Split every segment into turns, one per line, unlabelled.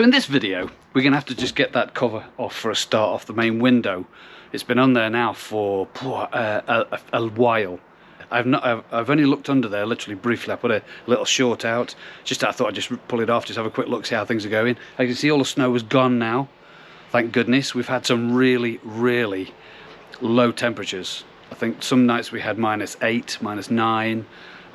So in this video, we're going to have to just get that cover off for a start off the main window. It's been on there now for a while. I've only looked under there literally briefly. I put a little short out. I thought I'd just pull it off, just have a quick look, see how things are going. As you can see, all the snow is gone now. Thank goodness. We've had some really, really low temperatures. I think some nights we had -8, -9.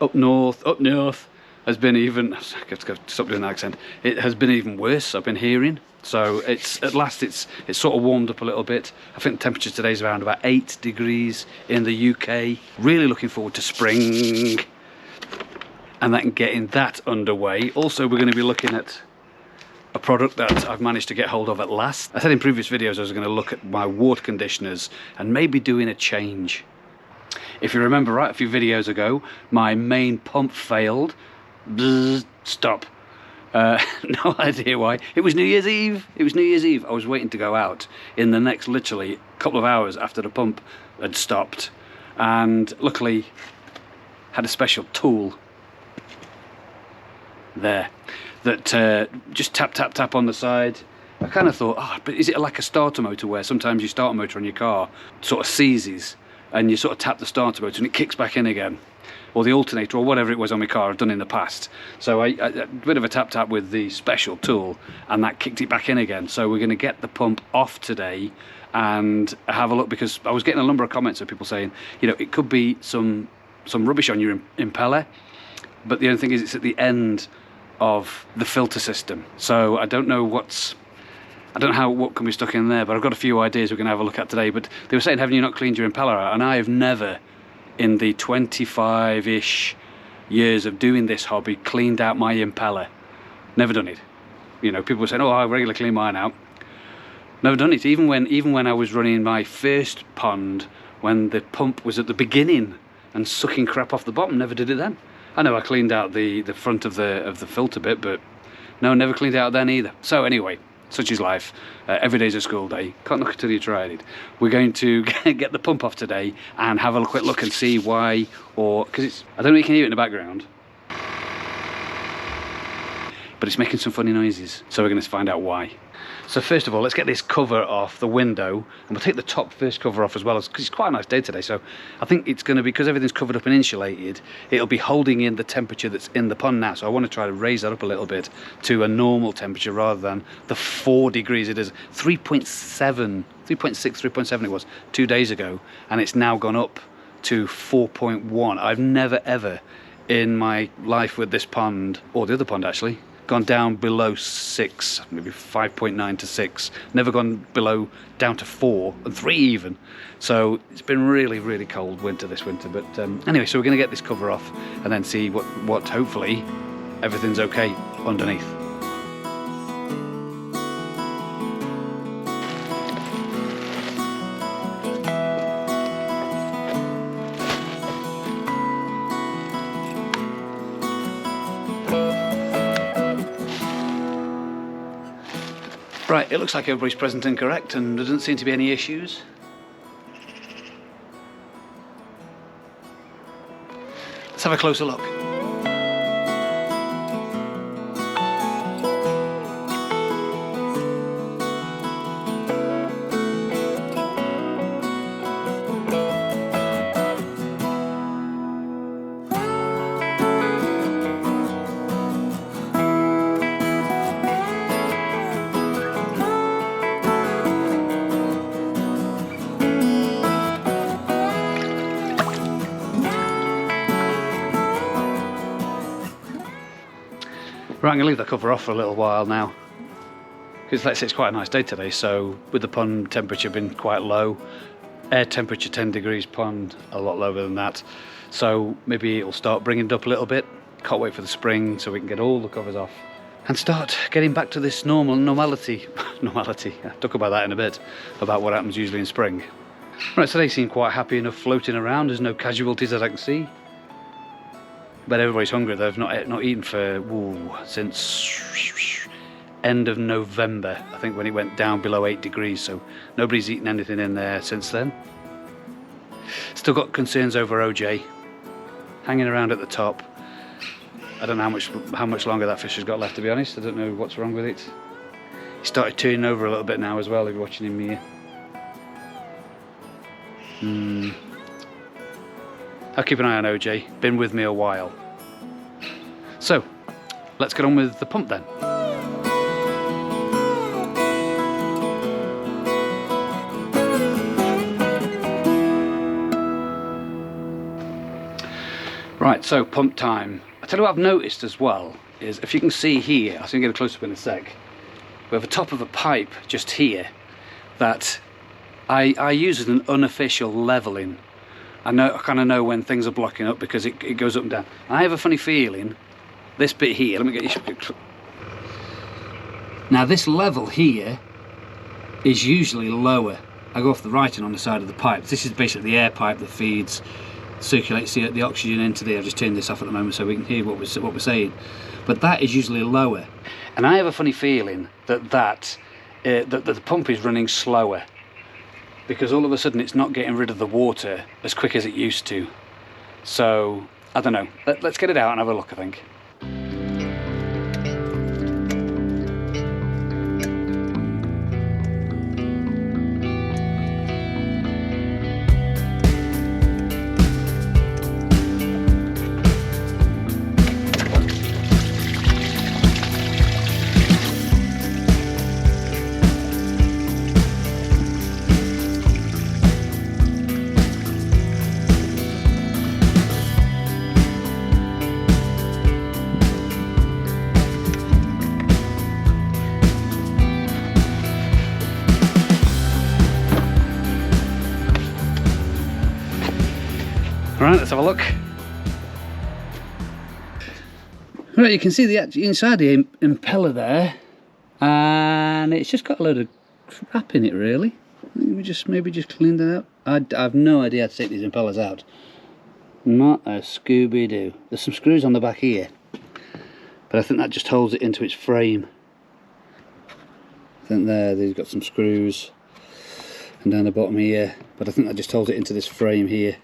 Up north has been even, I've got to stop doing that accent, it has been even worse, I've been hearing. So at last it's sort of warmed up a little bit. I think the temperature today is around about 8 degrees in the UK. Really looking forward to spring and then getting that underway. Also, we're going to be looking at a product that I've managed to get hold of at last. I said in previous videos I was going to look at my water conditioners and maybe doing a change. If you remember right, a few videos ago, my main pump failed. Bzz, stop. No idea why. It was New Year's Eve. It was New Year's Eve. I was waiting to go out in the next literally couple of hours after the pump had stopped, and luckily had a special tool there that just tap on the side. I kind of thought, oh, but is it like a starter motor where sometimes your starter motor on your car sort of seizes and you sort of tap the starter motor and it kicks back in again? Or the alternator, or whatever it was on my car, I've done in the past. So a bit of a tap with the special tool, and that kicked it back in again. So we're going to get the pump off today and have a look, because I was getting a number of comments of people saying, you know, it could be some rubbish on your impeller, but the only thing is it's at the end of the filter system. So I don't know what can be stuck in there, but I've got a few ideas we're going to have a look at today. But they were saying, haven't you not cleaned your impeller out? And I have never, in the 25-ish years of doing this hobby, cleaned out my impeller. Never done it. You know, people were saying, oh, I regularly clean mine out. Never done it. Even when I was running my first pond, when the pump was at the beginning and sucking crap off the bottom, never did it then. I know I cleaned out the front of the filter bit, but no, never cleaned it out then either. So anyway, such is life. Every day's a school day. Can't knock it till you tried it. We're going to get the pump off today and have a quick look and see why, or because I don't know if you can hear it in the background, but it's making some funny noises. So we're going to find out why. So first of all, let's get this cover off the window, and we'll take the top first cover off as well, because it's quite a nice day today. So I think it's going to be, because everything's covered up and insulated, it'll be holding in the temperature that's in the pond now. So I want to try to raise that up a little bit to a normal temperature rather than the 4 degrees it is. 3.6, 3.7 it was 2 days ago, and it's now gone up to 4.1. I've never ever in my life with this pond, or the other pond actually, gone down below 6, maybe 5.9 to 6, never gone below down to 4 and 3 even. So it's been really, really cold winter this winter. But anyway, so we're going to get this cover off and then see what hopefully everything's okay underneath. Right, it looks like everybody's present and correct, and there doesn't seem to be any issues. Let's have a closer look. Right, I'm going to leave that cover off for a little while now, because let's say it's quite a nice day today. So with the pond temperature being quite low, air temperature 10 degrees, pond a lot lower than that, so maybe it'll start bringing it up a little bit. Can't wait for the spring so we can get all the covers off and start getting back to this normality. I'll talk about that in a bit, about what happens usually in spring. Right, so they seem quite happy enough floating around. There's no casualties that I can see. But everybody's hungry. They've not eaten for since end of November, I think, when it went down below 8 degrees. So nobody's eaten anything in there since then. Still got concerns over OJ hanging around at the top. I don't know how much longer that fish has got left, to be honest. I don't know what's wrong with it. He started turning over a little bit now as well, if you're watching him here. I'll keep an eye on OJ, been with me a while. So, let's get on with the pump then. Right, so pump time. I tell you what I've noticed as well, is if you can see here, I'll get a close up in a sec, we have a top of a pipe just here that I use as an unofficial leveling. I kind of know when things are blocking up because it goes up and down. And I have a funny feeling, this bit here, let me get you. Now this level here is usually lower. I go off the writing on the side of the pipe. This is basically the air pipe that feeds, circulates the oxygen into there. I've just turned this off at the moment so we can hear what we're saying. But that is usually lower. And I have a funny feeling that the pump is running slower, because all of a sudden it's not getting rid of the water as quick as it used to. So, I don't know. Let's get it out and have a look, I think. Right, let's have a look. Right, you can see the inside the impeller there, and it's just got a load of crap in it, really. Maybe just clean that out. I've no idea how to take these impellers out. Not a Scooby-Doo. There's some screws on the back here, but I think that just holds it into its frame. I think they've got some screws, and down the bottom here, but I think that just holds it into this frame here.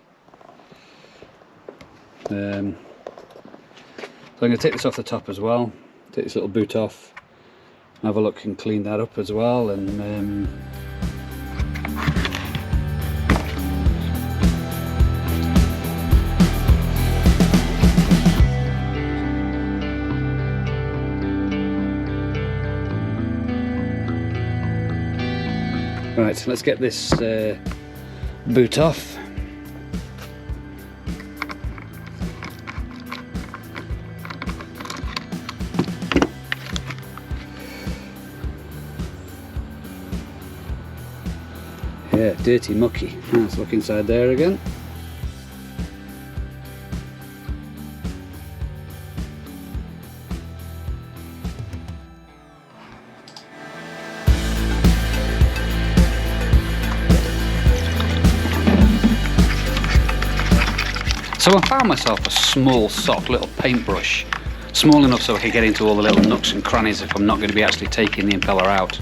So I'm going to take this off the top as well, take this little boot off, have a look and clean that up as well, and right, so let's get this boot off. Yeah, dirty, mucky. Let's look inside there again. So I found myself a small sock, little paintbrush, small enough so I could get into all the little nooks and crannies if I'm not going to be actually taking the impeller out.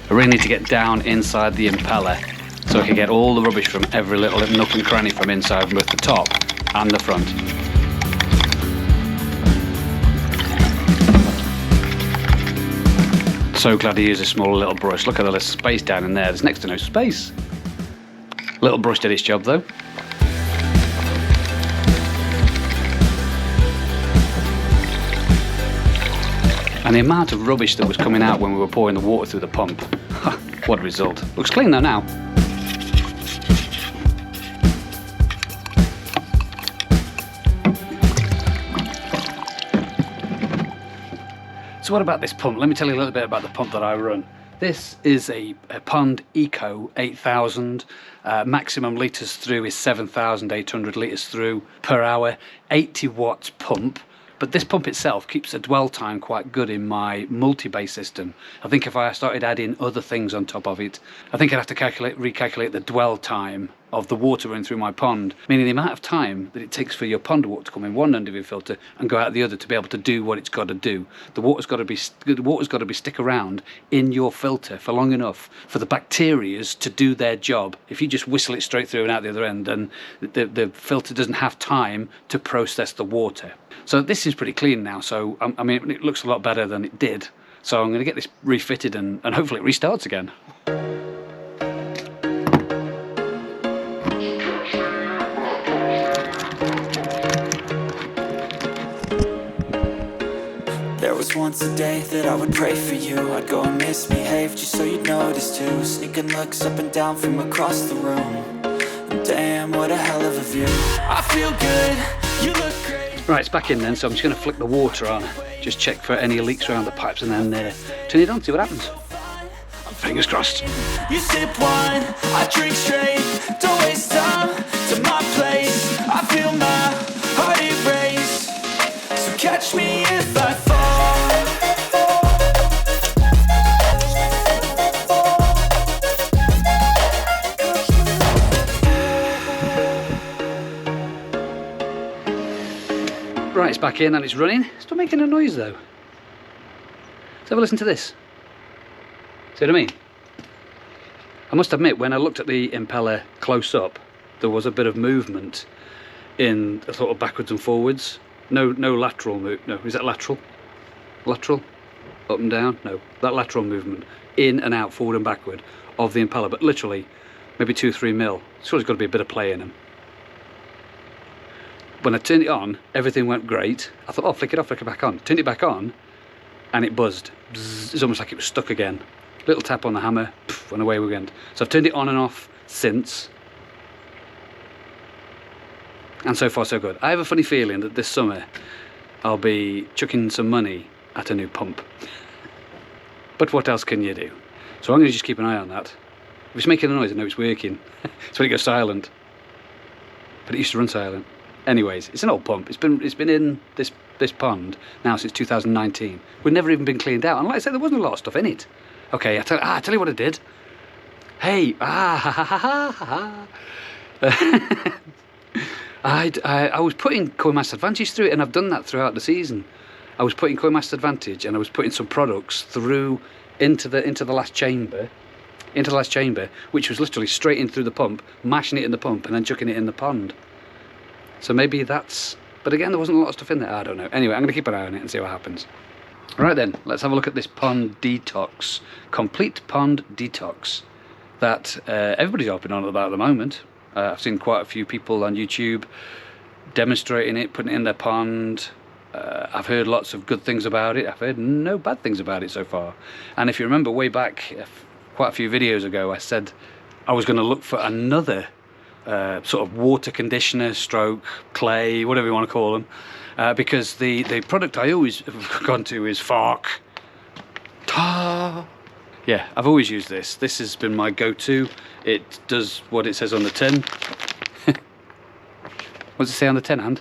I really need to get down inside the impeller so I can get all the rubbish from every little nook and cranny from inside, both the top and the front. So glad I used a small little brush. Look at the little space down in there. There's next to no space. Little brush did its job though. And the amount of rubbish that was coming out when we were pouring the water through the pump. What a result. Looks clean though now. So what about this pump? Let me tell you a little bit about the pump that I run. This is a Pond Eco 8000. Maximum litres through is 7,800 litres through per hour. 80 watts pump. But this pump itself keeps the dwell time quite good in my multi-base system. I think if I started adding other things on top of it, I think I'd have to recalculate the dwell time of the water running through my pond, meaning the amount of time that it takes for your pond water to come in one end of your filter and go out the other to be able to do what it's got to do. The water's got to be stick around in your filter for long enough for the bacterias to do their job. If you just whistle it straight through and out the other end, then the filter doesn't have time to process the water. So this is pretty clean now. So I mean, it looks a lot better than it did. So I'm going to get this refitted and hopefully it restarts again.
There was once a day that I would pray for you. I'd go and misbehave just so you'd notice too. Sneaking looks up and down from across the room. And damn, what a hell of a view. I feel good, you look great.
Right, it's back in then, so I'm just going to flick the water on. Just check for any leaks around the pipes and then turn it on, see what happens. Fingers crossed.
You sip wine, I drink straight. Don't waste time to my place. I feel my heart erase. So catch me if I fall.
Right, it's back in and it's running. It's still making a noise though. Let's have a listen to this. See what I mean? I must admit, when I looked at the impeller close up, there was a bit of movement in a sort of backwards and forwards. No lateral move. No, is that lateral? Lateral? Up and down? No, that lateral movement. In and out, forward and backward of the impeller, but literally maybe 2-3 mil. Surely there's got to be a bit of play in them. When I turned it on, everything went great. I thought, oh, flick it off, flick it back on. Turned it back on, and it buzzed. Bzz, it's almost like it was stuck again. Little tap on the hammer, poof, and away we went. So I've turned it on and off since. And so far so good. I have a funny feeling that this summer I'll be chucking some money at a new pump. But what else can you do? So I'm going to just keep an eye on that. If it's making a noise, I know it's working. It's when it goes silent. But it used to run silent. Anyways, it's an old pump. It's been in this pond now since 2019. We've never even been cleaned out. And like I said, there wasn't a lot of stuff in it. Okay, I tell you what I did. Hey, I was putting CoilMaster Advantage through it, and I've done that throughout the season. I was putting CoilMaster Advantage, and I was putting some products through into the last chamber, which was literally straight in through the pump, mashing it in the pump, and then chucking it in the pond. So maybe that's. But again, there wasn't a lot of stuff in there. I don't know. Anyway, I'm going to keep an eye on it and see what happens. Right then, let's have a look at this pond detox, complete pond detox, that everybody's hopping on about at the moment. I've seen quite a few people on YouTube demonstrating it, putting it in their pond. I've heard lots of good things about it. I've heard no bad things about it so far. And if you remember way back, quite a few videos ago, I said I was going to look for another sort of water conditioner stroke clay, whatever you want to call them. Because the product I always have gone to is Fark. Yeah, I've always used this. This has been my go-to. It does what it says on the tin. What does it say on the tin, and?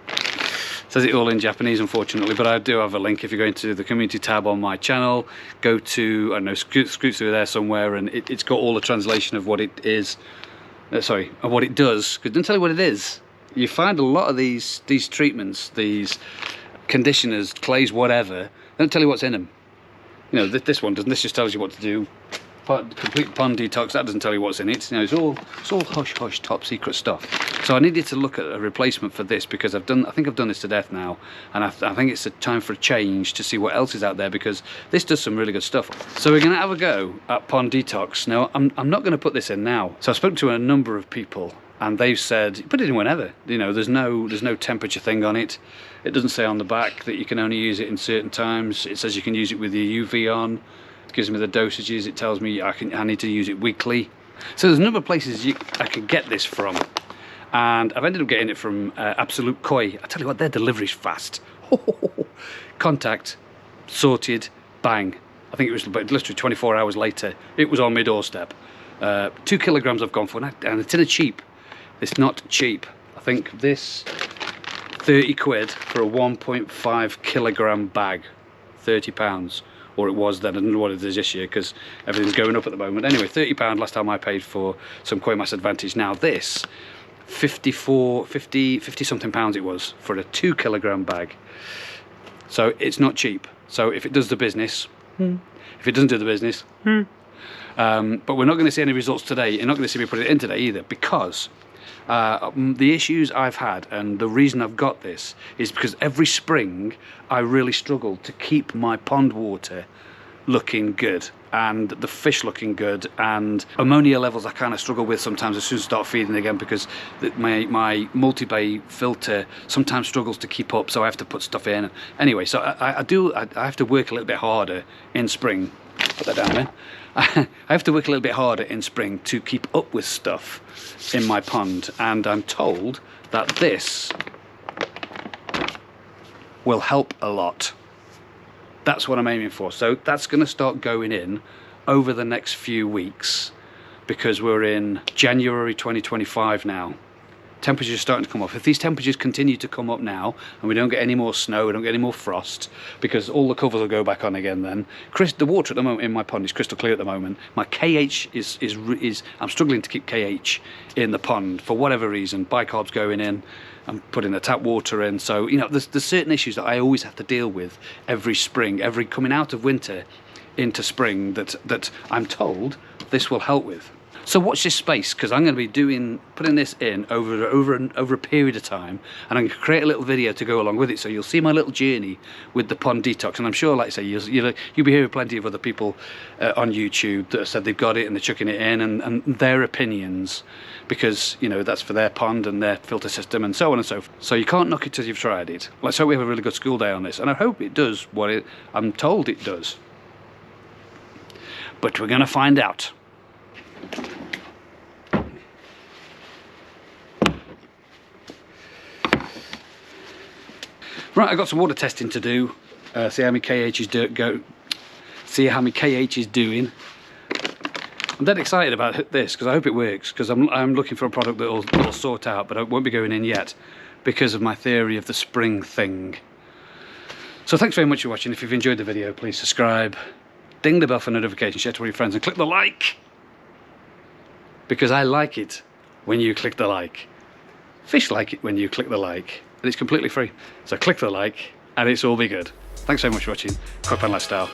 It says it all in Japanese, unfortunately, but I do have a link. If you go into the community tab on my channel, go to, I don't know, scroot through there somewhere, and it's got all the translation of what it is. Sorry, of what it does. Because it doesn't tell you what it is. You find a lot of these treatments, these conditioners, clays, whatever, they don't tell you what's in them. You know, this one doesn't. This just tells you what to do. Complete pond detox, that doesn't tell you what's in it. You know, it's all hush top secret stuff. So I needed to look at a replacement for this, because I think I've done this to death now, and I think it's a time for a change to see what else is out there, because this does some really good stuff. So we're going to have a go at pond detox. Now I'm not going to put this in now. So I spoke to a number of people, and they've said put it in whenever. You know, there's no temperature thing on it. It doesn't say on the back that you can only use it in certain times. It says you can use it with your UV on. It gives me the dosages. It tells me I need to use it weekly. So there's a number of places I can get this from, and I've ended up getting it from Absolute Koi. I tell you what, their delivery's fast. Contact, sorted, bang. I think it was literally 24 hours later. It was on my doorstep. 2 kilograms I've gone for, and it's in a cheap. It's not cheap. I think this 30 quid for a 1.5 kilogram bag, £30, or it was then. I don't know what it is this year, because everything's going up at the moment. Anyway, £30 last time I paid for some CoilMaster Advantage. Now this 50 something pounds it was for a 2 kilogram bag. So it's not cheap. So if it does the business, if it doesn't do the business, but we're not going to see any results today. You're not going to see me put it in today either, because The issues I've had, and the reason I've got this, is because every spring I really struggle to keep my pond water looking good and the fish looking good, and ammonia levels I kind of struggle with sometimes as soon as I start feeding again, because my multi-bay filter sometimes struggles to keep up, so I have to put stuff in. Anyway, so I have to work a little bit harder in spring. Put that down there. I have to work a little bit harder in spring to keep up with stuff in my pond, and I'm told that this will help a lot. That's what I'm aiming for. So that's going to start going in over the next few weeks, because we're in January 2025 now. Temperatures are starting to come up. If these temperatures continue to come up now and we don't get any more snow, we don't get any more frost, because all the covers will go back on again then. The water at the moment in my pond is crystal clear at the moment. My KH is I'm struggling to keep KH in the pond for whatever reason. Bicarb's going in, I'm putting the tap water in. So, you know, there's certain issues that I always have to deal with every spring, every coming out of winter into spring, that I'm told this will help with. So watch this space, because I'm going to be putting this in over a period of time, and I'm going to create a little video to go along with it, so you'll see my little journey with the pond detox. And I'm sure, like I say, you'll be hearing plenty of other people on YouTube that have said they've got it and they're chucking it in, and their opinions, because, you know, that's for their pond and their filter system and so on and so forth. So you can't knock it till you've tried it. Let's hope we have a really good school day on this, and I hope it does what I'm told it does. But we're going to find out. Right, I've got some water testing to do. See how my KH is doing. I'm dead excited about this, because I hope it works, because I'm looking for a product that will sort out, but I won't be going in yet because of my theory of the spring thing. So thanks very much for watching. If you've enjoyed the video, please subscribe, ding the bell for notifications, share to all your friends, and click the like, because I like it when you click the like. Fish like it when you click the like, and it's completely free. So click the like and it's all be good. Thanks so much for watching Aquarium Lifestyle.